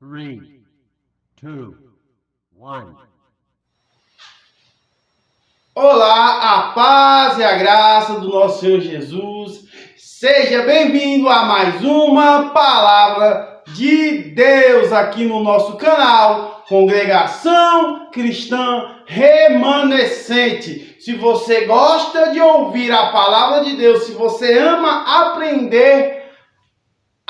3, 2, 1. Olá, a paz e a graça do nosso Senhor Jesus. Seja bem-vindo a mais uma palavra de Deus aqui no nosso canal Congregação Cristã Remanescente. Se você gosta de ouvir a palavra de Deus, se você ama aprender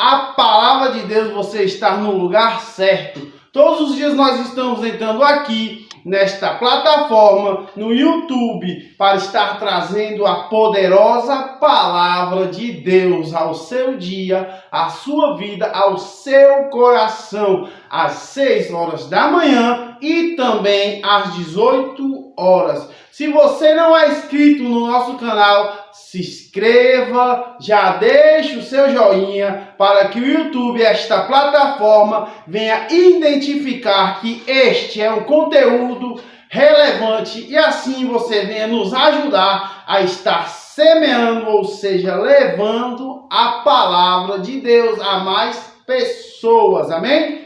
a palavra de Deus, você está no lugar certo. Todos os dias nós estamos entrando aqui nesta plataforma, no YouTube, para estar trazendo a poderosa palavra de Deus ao seu dia, à sua vida, ao seu coração, às 6 horas da manhã e também às 18 horas. Se você não é inscrito no nosso canal, se inscreva, já deixe o seu joinha para que o YouTube, esta plataforma, venha identificar que este é um conteúdo relevante e assim você venha nos ajudar a estar semeando, ou seja, levando a palavra de Deus a mais pessoas. Amém?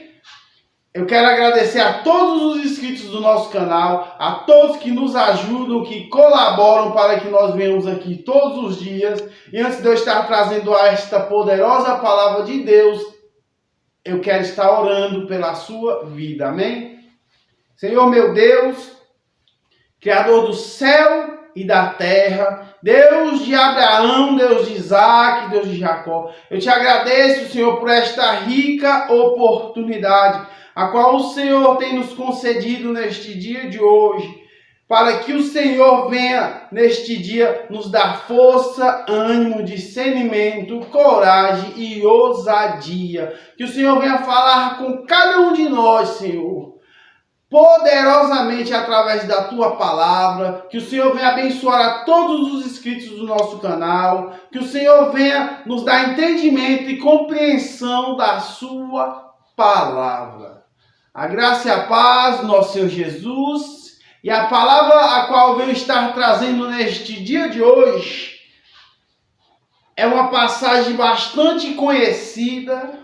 Eu quero agradecer a todos os inscritos do nosso canal, a todos que nos ajudam, que colaboram para que nós venhamos aqui todos os dias. E antes de eu estar trazendo esta poderosa palavra de Deus, eu quero estar orando pela sua vida. Amém? Senhor meu Deus, Criador do céu e da terra, Deus de Abraão, Deus de Isaac, Deus de Jacó, eu te agradeço, Senhor, por esta rica oportunidade a qual o Senhor tem nos concedido neste dia de hoje, para que o Senhor venha neste dia nos dar força, ânimo, discernimento, coragem e ousadia. Que o Senhor venha falar com cada um de nós, Senhor, poderosamente através da Tua palavra. Que o Senhor venha abençoar a todos os inscritos do nosso canal. Que o Senhor venha nos dar entendimento e compreensão da Sua palavra. A graça e a paz do nosso Senhor Jesus, e a palavra a qual venho estar trazendo neste dia de hoje é uma passagem bastante conhecida.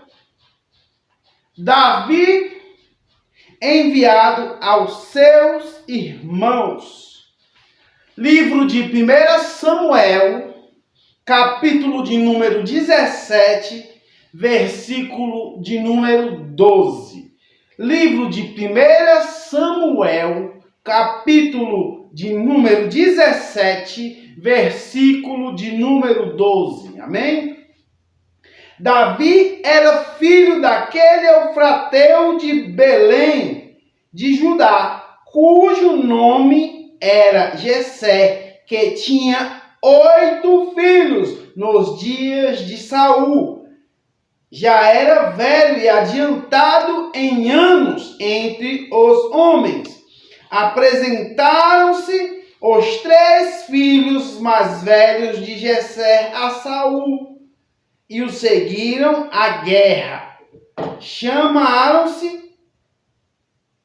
Davi enviado aos seus irmãos. Livro de 1 Samuel, capítulo de número 17, versículo de número 12. Livro de 1 Samuel, capítulo de número 17, versículo de número 12. Amém? Davi era filho daquele Eufrateu de Belém, de Judá, cujo nome era Jessé, que tinha 8 filhos nos dias de Saul. Já era velho e adiantado em anos entre os homens. Apresentaram-se os 3 filhos mais velhos de Jessé a Saul e o seguiram à guerra. Chamaram-se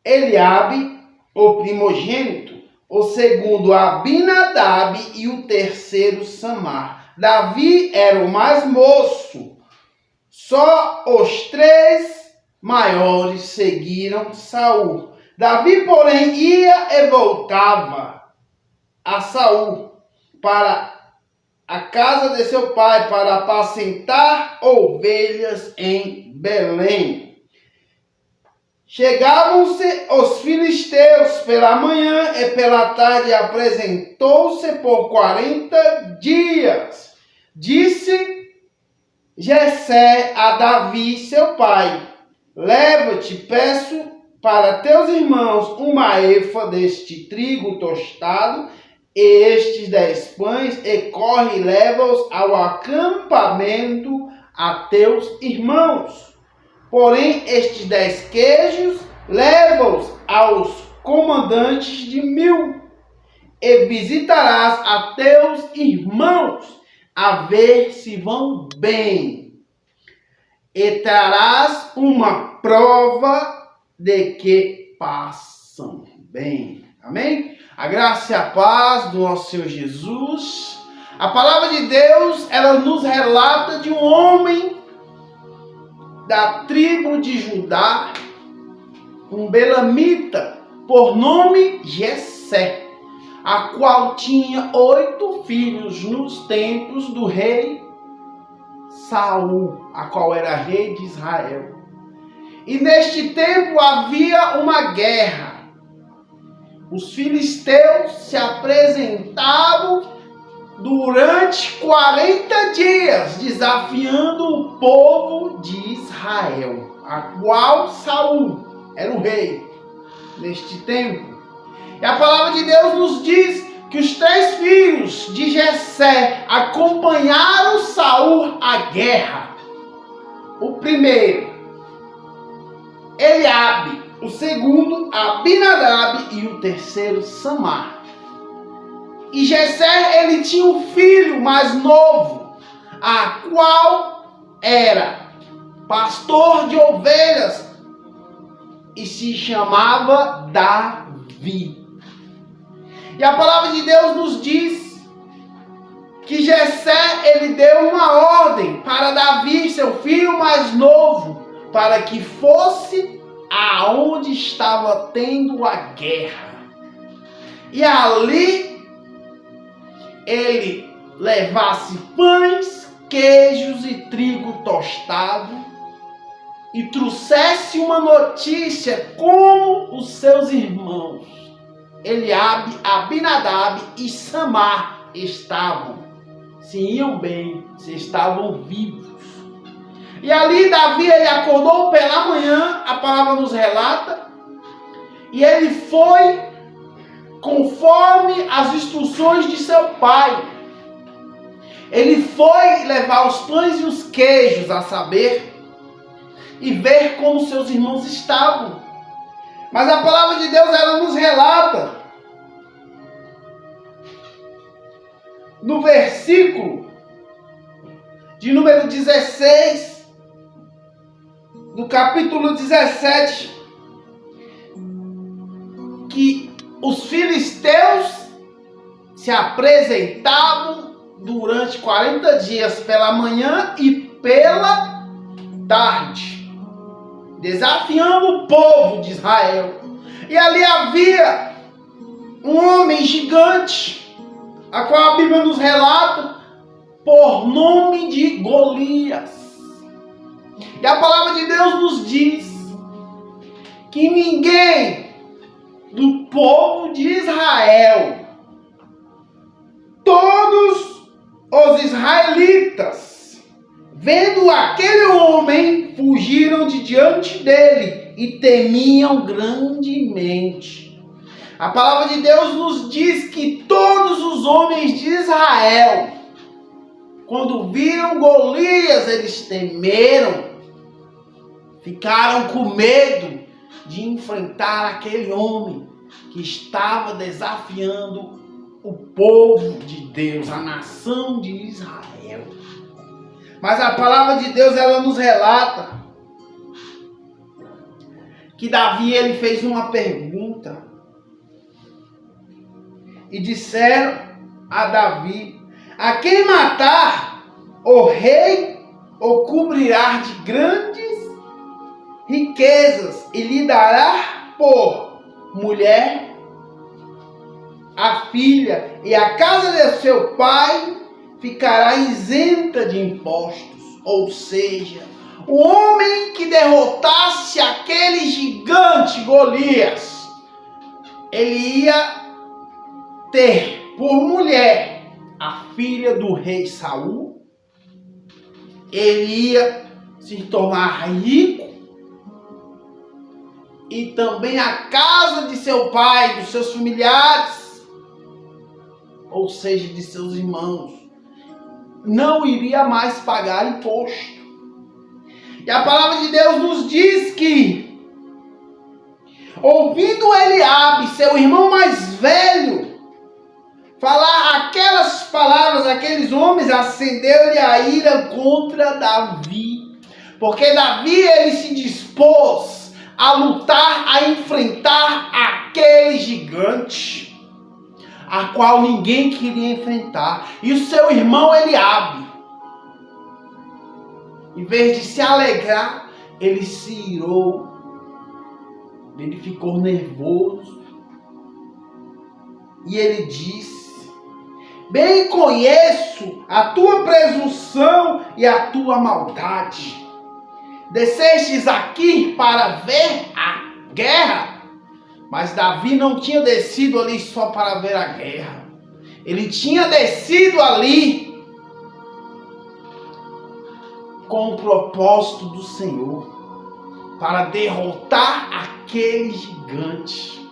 Eliabe, o primogênito, o segundo Abinadab e o terceiro Samar. Davi era o mais moço. Só os 3 maiores seguiram Saul. Davi, porém, ia e voltava a Saul para a casa de seu pai para apacentar ovelhas em Belém. Chegavam-se os filisteus pela manhã e pela tarde apresentou-se por 40 dias. Disse Jessé a Davi, seu pai: leva-te, peço, para teus irmãos uma efa deste trigo tostado e estes 10 pães, e corre e leva-os ao acampamento a teus irmãos. Porém, estes 10 queijos, leva-os aos comandantes de 1000, e visitarás a teus irmãos, a ver se vão bem, e trarás uma prova de que passam bem. Amém? A graça e a paz do nosso Senhor Jesus. A palavra de Deus, ela nos relata de um homem da tribo de Judá, um belamita, por nome Jessé, a qual tinha 8 filhos nos tempos do rei Saul, a qual era rei de Israel. E neste tempo havia uma guerra. Os filisteus se apresentavam durante 40 dias, desafiando o povo de Israel, a qual Saul era o rei neste tempo. E a palavra de Deus nos diz que os 3 filhos de Jessé acompanharam Saul à guerra. O primeiro, Eliabe, o segundo, Abinadab, e o terceiro, Samar. E Jessé, ele tinha um filho mais novo, a qual era pastor de ovelhas e se chamava Davi. E a palavra de Deus nos diz que Jessé, ele deu uma ordem para Davi, seu filho mais novo, para que fosse aonde estava tendo a guerra. E ali ele levasse pães, queijos e trigo tostado e trouxesse uma notícia como os seus irmãos Eliabe, Abinadab e Samar estavam, se iam bem, se estavam vivos. E ali Davi, ele acordou pela manhã, a palavra nos relata, e ele foi conforme as instruções de seu pai. Ele foi levar os pães e os queijos, a saber, e ver como seus irmãos estavam. Mas a palavra de Deus, ela nos relata, no versículo de número 16, do capítulo 17, que os filisteus se apresentavam durante 40 dias, pela manhã e pela tarde, desafiando o povo de Israel. E ali havia um homem gigante, a qual a Bíblia nos relata por nome de Golias. E a palavra de Deus nos diz que ninguém do povo de Israel, todos os israelitas, vendo aquele homem, fugiram de diante dele e temiam grandemente. A palavra de Deus nos diz que todos os homens de Israel, quando viram Golias, eles temeram, ficaram com medo de enfrentar aquele homem que estava desafiando o povo de Deus, a nação de Israel. Mas a palavra de Deus, ela nos relata que Davi, ele fez uma pergunta. E disseram a Davi: a quem matar, o rei o cobrirá de grandes riquezas e lhe dará por mulher a filha, e a casa de seu pai ficará isenta de impostos. Ou seja, o homem que derrotasse aquele gigante Golias, ele ia ter por mulher a filha do rei Saul, ele ia se tornar rico, e também a casa de seu pai, dos seus familiares, ou seja, de seus irmãos, não iria mais pagar imposto. E a palavra de Deus nos diz que, ouvindo Eliabe, seu irmão mais velho, falar aquelas palavras, aqueles homens, acendeu-lhe a ira contra Davi. Porque Davi, ele se dispôs a lutar, a enfrentar aquele gigante, a qual ninguém queria enfrentar. E o seu irmão Eliabe, em vez de se alegrar, ele se irou Ele ficou nervoso. E ele disse: bem conheço a tua presunção e a tua maldade. Descestes aqui para ver a guerra. Mas Davi não tinha descido ali só para ver a guerra. Ele tinha descido ali com o propósito do Senhor, para derrotar aquele gigante.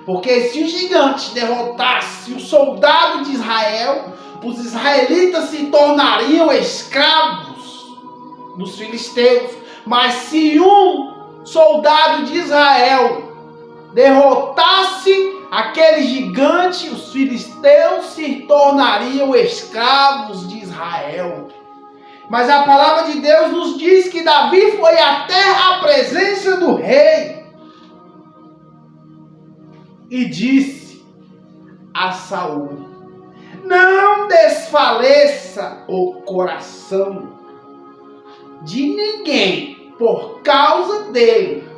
Porque se o gigante derrotasse o soldado de Israel, os israelitas se tornariam escravos dos filisteus. Mas se um soldado de Israel derrotasse aquele gigante, os filisteus se tornariam escravos de Israel. Mas a palavra de Deus nos diz que Davi foi até a presença do rei e disse a Saul: não desfaleça o coração de ninguém por causa dele.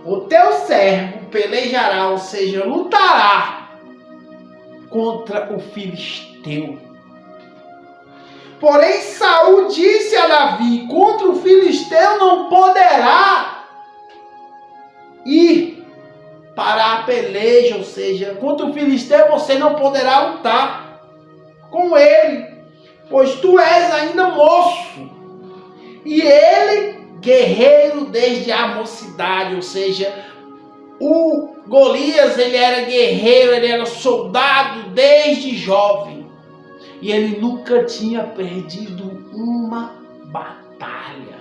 O teu servo pelejará, ou seja, lutará contra o filisteu. Porém, Saul disse a Davi: contra o filisteu não poderá ir para a peleja, ou seja, contra o filisteu você não poderá lutar com ele, pois tu és ainda moço, e ele guerreiro desde a mocidade, ou seja, o Golias, ele era guerreiro, ele era soldado desde jovem. E ele nunca tinha perdido uma batalha.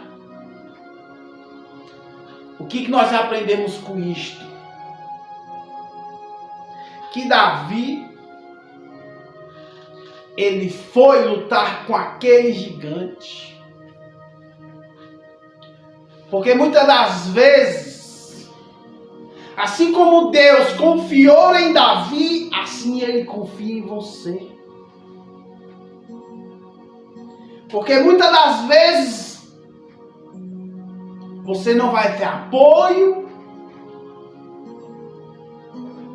O que nós aprendemos com isto? Que Davi, ele foi lutar com aquele gigante. Porque muitas das vezes, assim como Deus confiou em Davi, assim ele confia em você. Porque muitas das vezes você não vai ter apoio,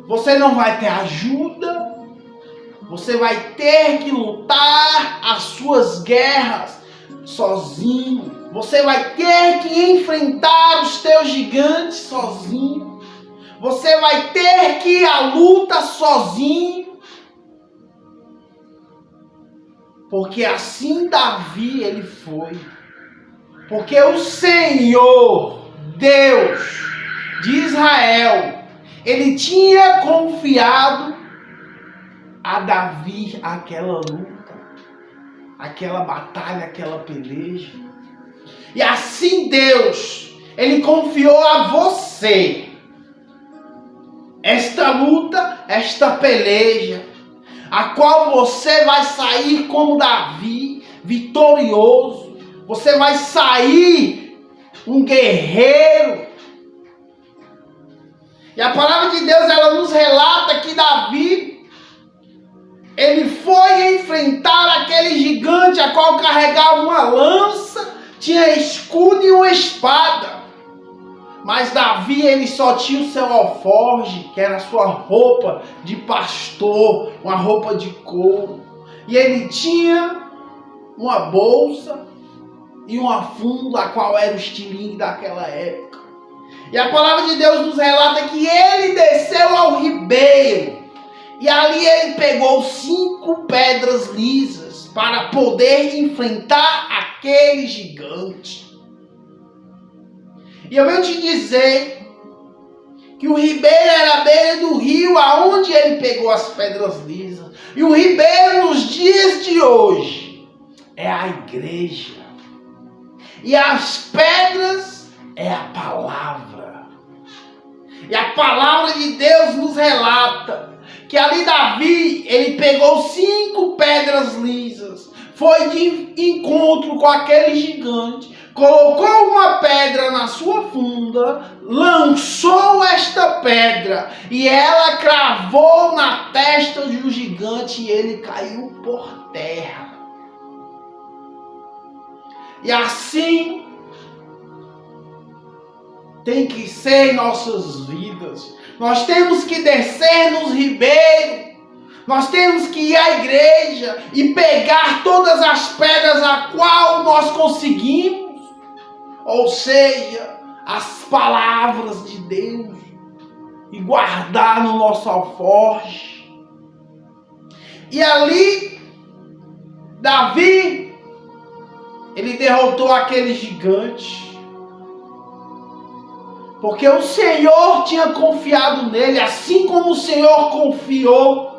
você não vai ter ajuda, você vai ter que lutar as suas guerras sozinho. Você vai ter que enfrentar os teus gigantes sozinho. Você vai ter que ir à luta sozinho. Porque assim Davi ele foi. Porque o Senhor, Deus de Israel, ele tinha confiado a Davi aquela luta, aquela batalha, aquela peleja. E assim Deus, ele confiou a você esta luta, esta peleja, a qual você vai sair como Davi, vitorioso. Você vai sair um guerreiro. E a palavra de Deus, ela nos relata que Davi, ele foi enfrentar aquele gigante, a qual carregava uma lança, tinha escudo e uma espada. Mas Davi, ele só tinha o seu alforje, que era a sua roupa de pastor, uma roupa de couro. E ele tinha uma bolsa e uma funda, a qual era o estilingue daquela época. E a palavra de Deus nos relata que ele desceu ao ribeiro. E ali ele pegou 5 pedras lisas para poder enfrentar aquele gigante. E eu venho te dizer que o ribeiro era a beira do rio aonde ele pegou as pedras lisas. E o ribeiro nos dias de hoje é a igreja. E as pedras é a palavra. E a palavra de Deus nos relata que ali Davi, ele pegou 5 pedras lisas. Foi de encontro com aquele gigante. Colocou uma pedra na sua funda, lançou esta pedra e ela cravou na testa do gigante e ele caiu por terra. E assim tem que ser em nossas vidas. Nós temos que descer nos ribeiros. Nós temos que ir à igreja e pegar todas as pedras a qual nós conseguimos. Ou seja, as palavras de Deus. E guardar no nosso alforje. E ali, Davi, ele derrotou aquele gigante. Porque o Senhor tinha confiado nele, assim como o Senhor confiou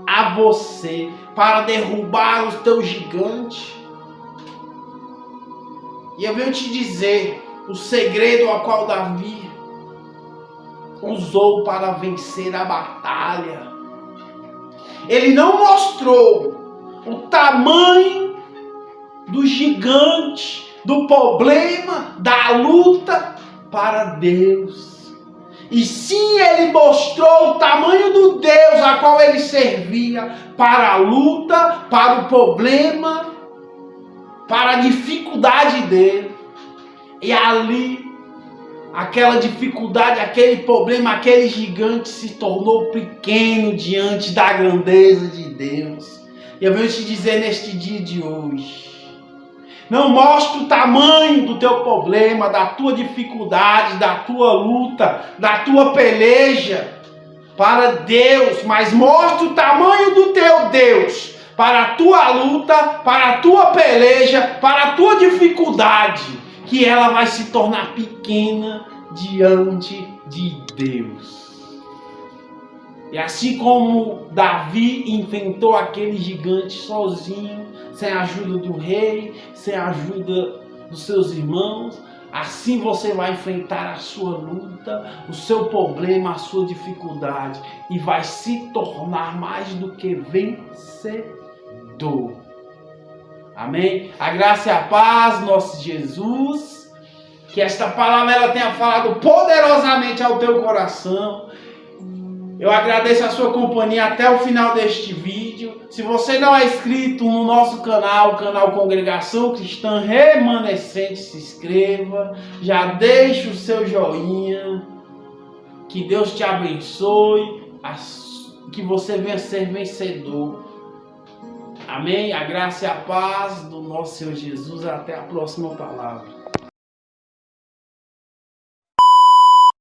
a você para derrubar o teu gigante. E eu venho te dizer o segredo a qual Davi usou para vencer a batalha. Ele não mostrou o tamanho do gigante, do problema, da luta para Deus. E sim, ele mostrou o tamanho do Deus a qual ele servia para a luta, para o problema, para a dificuldade dele. E ali, aquela dificuldade, aquele problema, aquele gigante se tornou pequeno diante da grandeza de Deus. E eu venho te dizer neste dia de hoje, não mostre o tamanho do teu problema, da tua dificuldade, da tua luta, da tua peleja para Deus, mas mostre o tamanho do teu Deus para a tua luta, para a tua peleja, para a tua dificuldade, que ela vai se tornar pequena diante de Deus. E assim como Davi enfrentou aquele gigante sozinho, sem a ajuda do rei, sem a ajuda dos seus irmãos, assim você vai enfrentar a sua luta, o seu problema, a sua dificuldade, e vai se tornar mais do que vencedor. Amém? A graça e a paz, nosso Jesus, que esta palavra ela tenha falado poderosamente ao teu coração. Eu agradeço a sua companhia até o final deste vídeo. Se você não é inscrito no nosso canal, o canal Congregação Cristã Remanescente, se inscreva. Já deixe o seu joinha. Que Deus te abençoe. Que você venha ser vencedor. Amém? A graça e a paz do nosso Senhor Jesus. Até a próxima palavra.